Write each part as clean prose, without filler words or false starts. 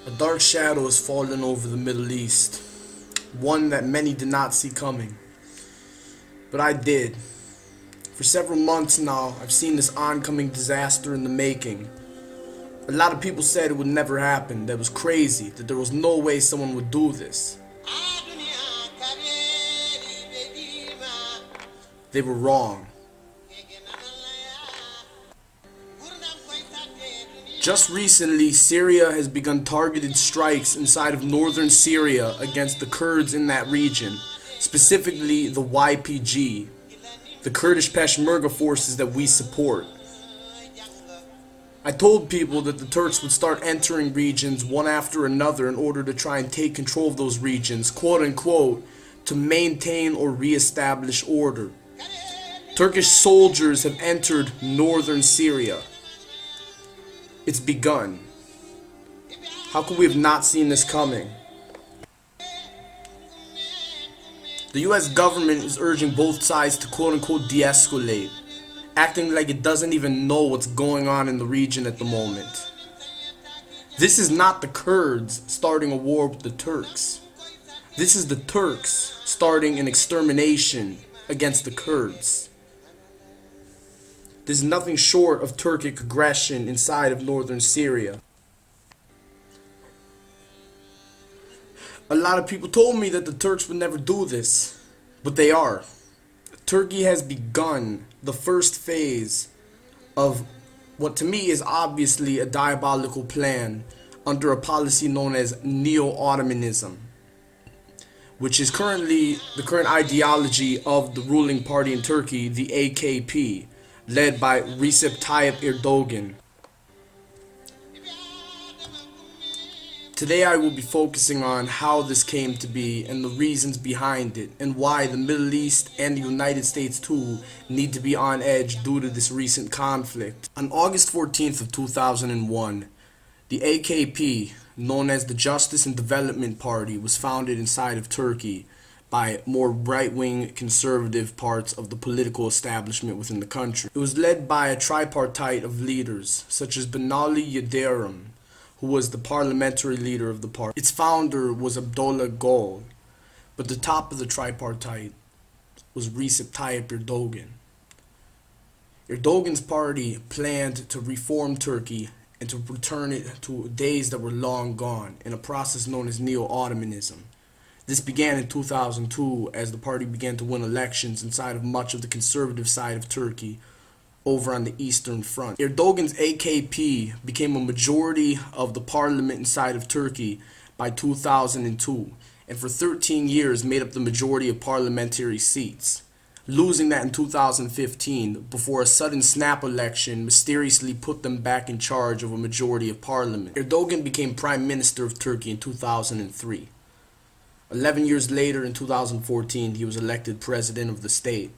A dark shadow has fallen over the Middle East, one that many did not see coming. But I did. For several months now, I've seen this oncoming disaster in the making. A lot of people said it would never happen, that it was crazy, that there was no way someone would do this. They were wrong. Just recently, Syria has begun targeted strikes inside of northern Syria against the Kurds in that region, specifically the YPG, the Kurdish Peshmerga forces that we support. I told people that the Turks would start entering regions one after another in order to try and take control of those regions, quote unquote, to maintain or re-establish order. Turkish soldiers have entered northern Syria. It's begun. How could we have not seen this coming? The US government is urging both sides to quote-unquote de-escalate, acting like it doesn't even know what's going on in the region at the moment. This is not the Kurds starting a war with the Turks. This is the Turks starting an extermination against the Kurds. There's nothing short of Turkic aggression inside of northern Syria. A lot of people told me that the Turks would never do this, but they are. Turkey has begun the first phase of what to me is obviously a diabolical plan under a policy known as Neo-Ottomanism, which is currently the current ideology of the ruling party in Turkey, the AKP, led by Recep Tayyip Erdogan. Today I will be focusing on how this came to be and the reasons behind it, and why the Middle East and the United States too need to be on edge due to this recent conflict. On August 14th of 2001, the AKP, known as the Justice and Development Party, was founded inside of Turkey by more right-wing conservative parts of the political establishment within the country. It was led by a tripartite of leaders, such as Binali Yildirim, who was the parliamentary leader of the party. Its founder was Abdullah Gül, but the top of the tripartite was Recep Tayyip Erdogan. Erdogan's party planned to reform Turkey and to return it to days that were long gone in a process known as Neo-Ottomanism. This began in 2002 as the party began to win elections inside of much of the conservative side of Turkey over on the Eastern Front. Erdogan's AKP became a majority of the parliament inside of Turkey by 2002, and for 13 years made up the majority of parliamentary seats, losing that in 2015 before a sudden snap election mysteriously put them back in charge of a majority of parliament. Erdogan became Prime Minister of Turkey in 2003. 11 years later, in 2014, he was elected president of the state.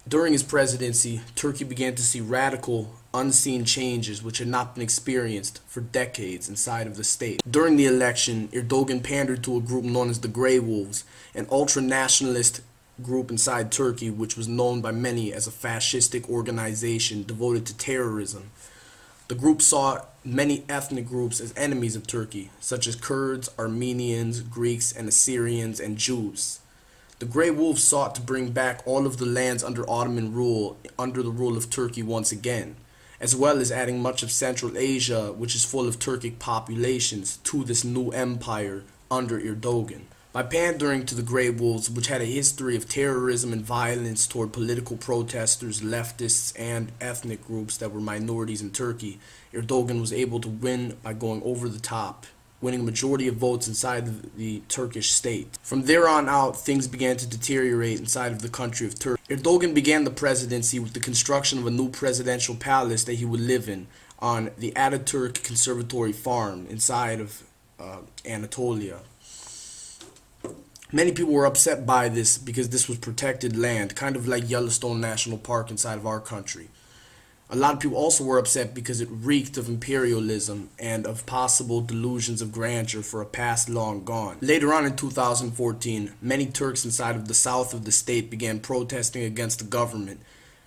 During his presidency, Turkey began to see radical, unseen changes which had not been experienced for decades inside of the state. During the election, Erdogan pandered to a group known as the Grey Wolves, an ultra-nationalist group inside Turkey which was known by many as a fascistic organization devoted to terrorism. The group saw many ethnic groups as enemies of Turkey, such as Kurds, Armenians, Greeks, and Assyrians, and Jews. The Grey Wolves sought to bring back all of the lands under Ottoman rule under the rule of Turkey once again, as well as adding much of Central Asia, which is full of Turkic populations, to this new empire under Erdogan. By pandering to the Grey Wolves, which had a history of terrorism and violence toward political protesters, leftists, and ethnic groups that were minorities in Turkey, Erdogan was able to win by going over the top, winning a majority of votes inside the Turkish state. From there on out, things began to deteriorate inside of the country of Turkey. Erdogan began the presidency with the construction of a new presidential palace that he would live in on the Ataturk Conservatory Farm inside of Anatolia. Many people were upset by this because this was protected land, kind of like Yellowstone National Park inside of our country. A lot of people also were upset because it reeked of imperialism and of possible delusions of grandeur for a past long gone. Later on in 2014, many Turks inside of the south of the state began protesting against the government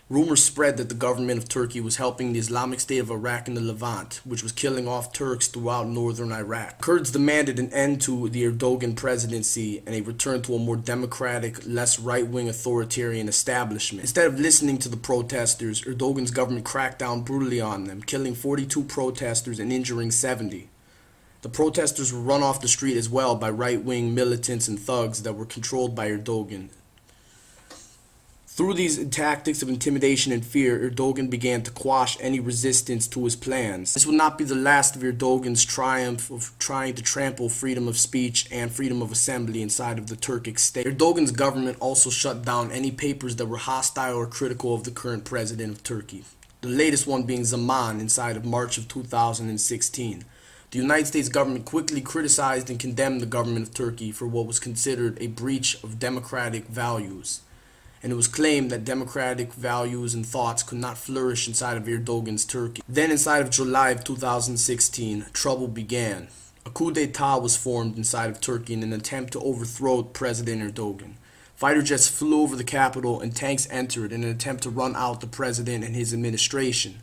Rumors spread that the government of Turkey was helping the Islamic State of Iraq in the Levant, which was killing off Turks throughout northern Iraq. Kurds demanded an end to the Erdogan presidency and a return to a more democratic, less right-wing authoritarian establishment. Instead of listening to the protesters, Erdogan's government cracked down brutally on them, killing 42 protesters and injuring 70. The protesters were run off the street as well by right-wing militants and thugs that were controlled by Erdogan. Through these tactics of intimidation and fear, Erdogan began to quash any resistance to his plans. This would not be the last of Erdogan's triumph of trying to trample freedom of speech and freedom of assembly inside of the Turkic state. Erdogan's government also shut down any papers that were hostile or critical of the current president of Turkey. The latest one being Zaman inside of March of 2016. The United States government quickly criticized and condemned the government of Turkey for what was considered a breach of democratic values. And it was claimed that democratic values and thoughts could not flourish inside of Erdogan's Turkey. Then inside of July of 2016, trouble began. A coup d'etat was formed inside of Turkey in an attempt to overthrow President Erdogan. Fighter jets flew over the capital and tanks entered in an attempt to run out the president and his administration.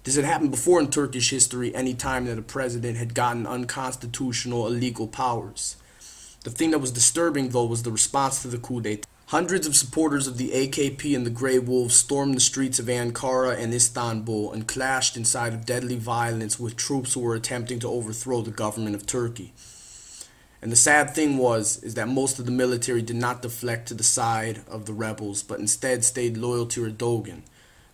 This had happened before in Turkish history any time that a president had gotten unconstitutional illegal powers. The thing that was disturbing though was the response to the coup d'etat. Hundreds of supporters of the AKP and the Grey Wolves stormed the streets of Ankara and Istanbul and clashed inside of deadly violence with troops who were attempting to overthrow the government of Turkey. And the sad thing is that most of the military did not deflect to the side of the rebels, but instead stayed loyal to Erdogan.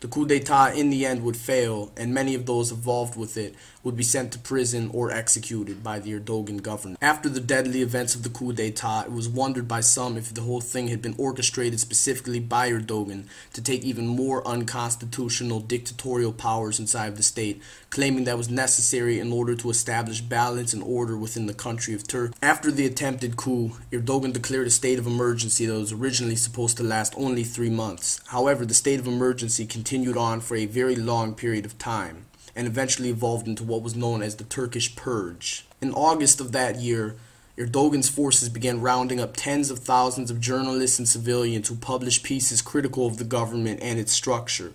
The coup d'etat in the end would fail, and many of those involved with it would be sent to prison or executed by the Erdogan government. After the deadly events of the coup d'etat, it was wondered by some if the whole thing had been orchestrated specifically by Erdogan to take even more unconstitutional dictatorial powers inside of the state, claiming that was necessary in order to establish balance and order within the country of Turkey. After the attempted coup, Erdogan declared a state of emergency that was originally supposed to last only 3 months. However, the state of emergency continued on for a very long period of time, and eventually evolved into what was known as the Turkish Purge. In August of that year, Erdogan's forces began rounding up tens of thousands of journalists and civilians who published pieces critical of the government and its structure.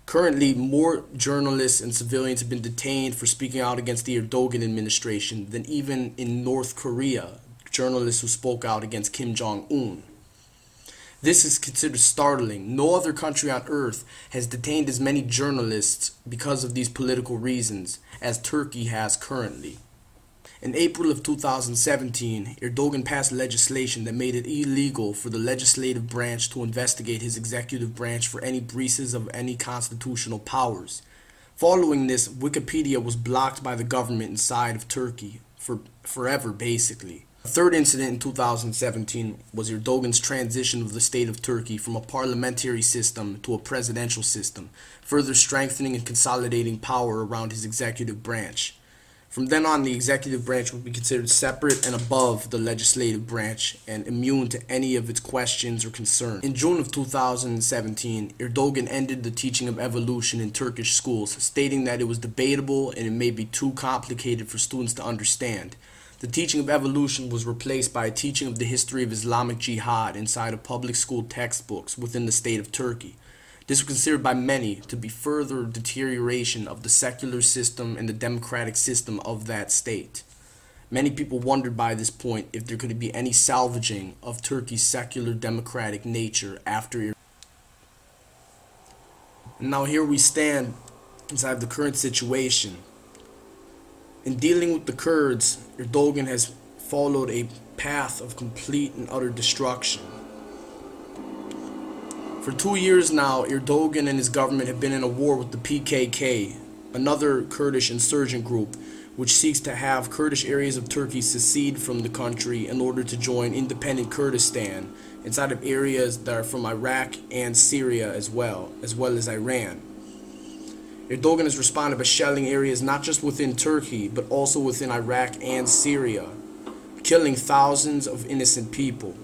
Currently, more journalists and civilians have been detained for speaking out against the Erdogan administration than even in North Korea, journalists who spoke out against Kim Jong-un. This is considered startling. No other country on earth has detained as many journalists because of these political reasons as Turkey has currently. In April of 2017, Erdogan passed legislation that made it illegal for the legislative branch to investigate his executive branch for any breaches of any constitutional powers. Following this, Wikipedia was blocked by the government inside of Turkey for forever, basically. A third incident in 2017 was Erdogan's transition of the state of Turkey from a parliamentary system to a presidential system, further strengthening and consolidating power around his executive branch. From then on, the executive branch would be considered separate and above the legislative branch and immune to any of its questions or concerns. In June of 2017, Erdogan ended the teaching of evolution in Turkish schools, stating that it was debatable and it may be too complicated for students to understand. The teaching of evolution was replaced by a teaching of the history of Islamic jihad inside of public school textbooks within the state of Turkey. This was considered by many to be further deterioration of the secular system and the democratic system of that state. Many people wondered by this point if there could be any salvaging of Turkey's secular democratic nature after. And now here we stand inside the current situation. In dealing with the Kurds, Erdogan has followed a path of complete and utter destruction. For 2 years now, Erdogan and his government have been in a war with the PKK, another Kurdish insurgent group, which seeks to have Kurdish areas of Turkey secede from the country in order to join independent Kurdistan inside of areas that are from Iraq and Syria as well as Iran. Erdogan has responded by shelling areas not just within Turkey, but also within Iraq and Syria, killing thousands of innocent people.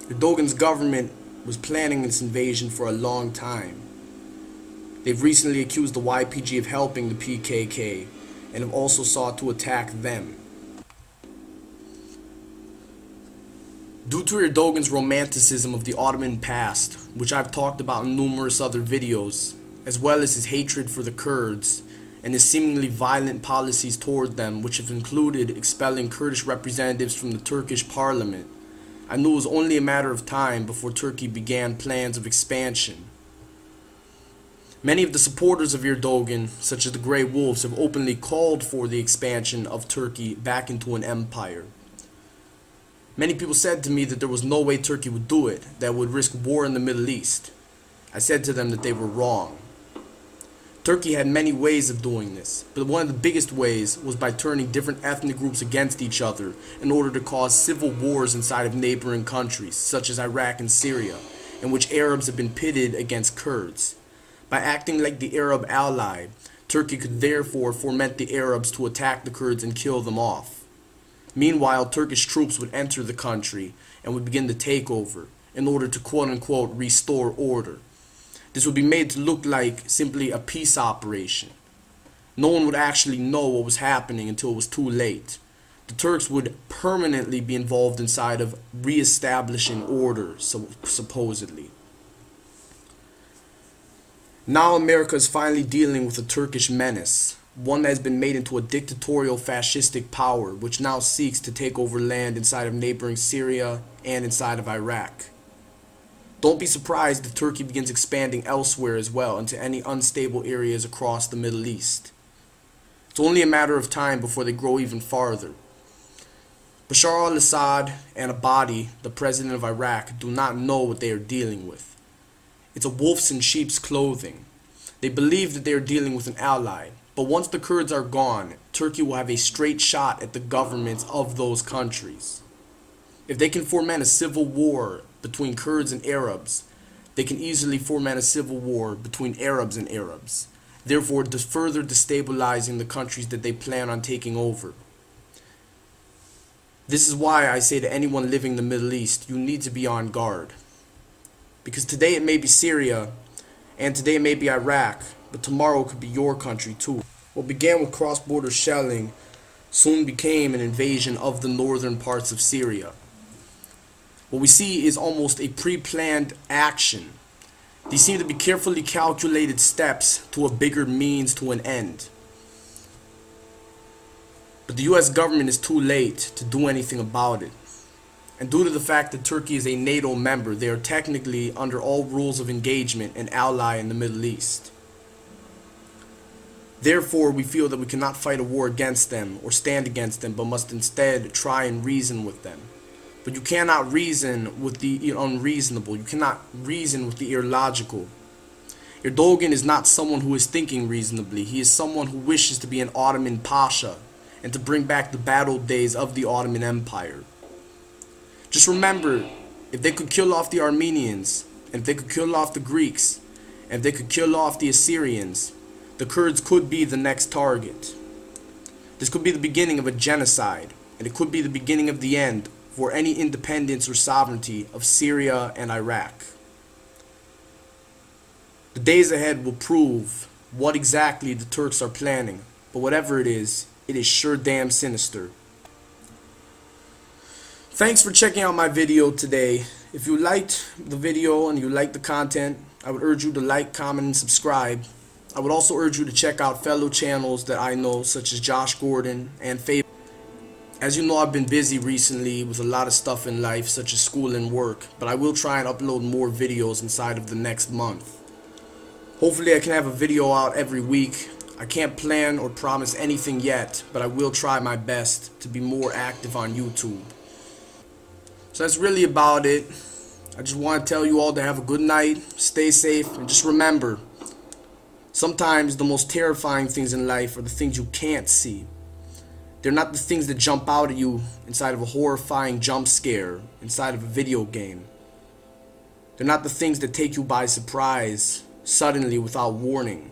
Erdogan's government was planning this invasion for a long time. They've recently accused the YPG of helping the PKK and have also sought to attack them. Due to Erdogan's romanticism of the Ottoman past, which I've talked about in numerous other videos, as well as his hatred for the Kurds, and his seemingly violent policies toward them, which have included expelling Kurdish representatives from the Turkish parliament, I knew it was only a matter of time before Turkey began plans of expansion. Many of the supporters of Erdogan, such as the Grey Wolves, have openly called for the expansion of Turkey back into an empire. Many people said to me that there was no way Turkey would do it, that would risk war in the Middle East. I said to them that they were wrong. Turkey had many ways of doing this, but one of the biggest ways was by turning different ethnic groups against each other in order to cause civil wars inside of neighboring countries, such as Iraq and Syria, in which Arabs have been pitted against Kurds. By acting like the Arab ally, Turkey could therefore foment the Arabs to attack the Kurds and kill them off. Meanwhile, Turkish troops would enter the country and would begin the takeover in order to quote-unquote restore order. This would be made to look like simply a peace operation. No one would actually know what was happening until it was too late. The Turks would permanently be involved inside of re-establishing order, supposedly. Now America is finally dealing with a Turkish menace, one that has been made into a dictatorial fascistic power which now seeks to take over land inside of neighboring Syria and inside of Iraq. Don't be surprised if Turkey begins expanding elsewhere as well into any unstable areas across the Middle East. It's only a matter of time before they grow even farther. Bashar al-Assad and Abadi, the president of Iraq, do not know what they are dealing with. It's a wolf's in sheep's clothing. They believe that they are dealing with an ally. But once the Kurds are gone, Turkey will have a straight shot at the governments of those countries. If they can foment a civil war between Kurds and Arabs, they can easily foment a civil war between Arabs and Arabs, therefore further destabilizing the countries that they plan on taking over. This is why I say to anyone living in the Middle East, you need to be on guard. Because today it may be Syria, and today it may be Iraq, but tomorrow it could be your country too. What began with cross-border shelling soon became an invasion of the northern parts of Syria. What we see is almost a pre-planned action. These seem to be carefully calculated steps to a bigger means to an end. But the US government is too late to do anything about it. And due to the fact that Turkey is a NATO member, they are technically, under all rules of engagement, an ally in the Middle East. Therefore, we feel that we cannot fight a war against them or stand against them, but must instead try and reason with them. But you cannot reason with the unreasonable. You cannot reason with the illogical. Erdogan is not someone who is thinking reasonably. He is someone who wishes to be an Ottoman Pasha and to bring back the battle days of the Ottoman Empire. Just remember, if they could kill off the Armenians, and if they could kill off the Greeks, and if they could kill off the Assyrians, the Kurds could be the next target. This could be the beginning of a genocide, and it could be the beginning of the end for any independence or sovereignty of Syria and Iraq. The days ahead will prove what exactly the Turks are planning, but whatever it is sure damn sinister. Thanks for checking out my video today. If you liked the video and you liked the content, I would urge you to like, comment, and subscribe. I would also urge you to check out fellow channels that I know, such as Josh Gordon and Faith. As you know, I've been busy recently with a lot of stuff in life, such as school and work, but I will try and upload more videos inside of the next month. Hopefully I can have a video out every week. I can't plan or promise anything yet, but I will try my best to be more active on YouTube. So that's really about it. I just want to tell you all to have a good night, stay safe, and just remember, sometimes the most terrifying things in life are the things you can't see. They're not the things that jump out at you inside of a horrifying jump scare inside of a video game. They're not the things that take you by surprise, suddenly, without warning.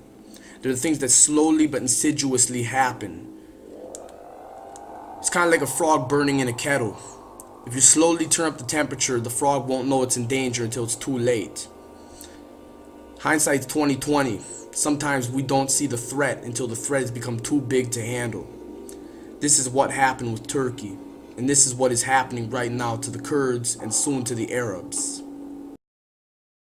They're the things that slowly but insidiously happen. It's kind of like a frog burning in a kettle. If you slowly turn up the temperature, the frog won't know it's in danger until it's too late. Hindsight's 20/20. Sometimes we don't see the threat until the threat has become too big to handle. This is what happened with Turkey. And this is what is happening right now to the Kurds and soon to the Arabs.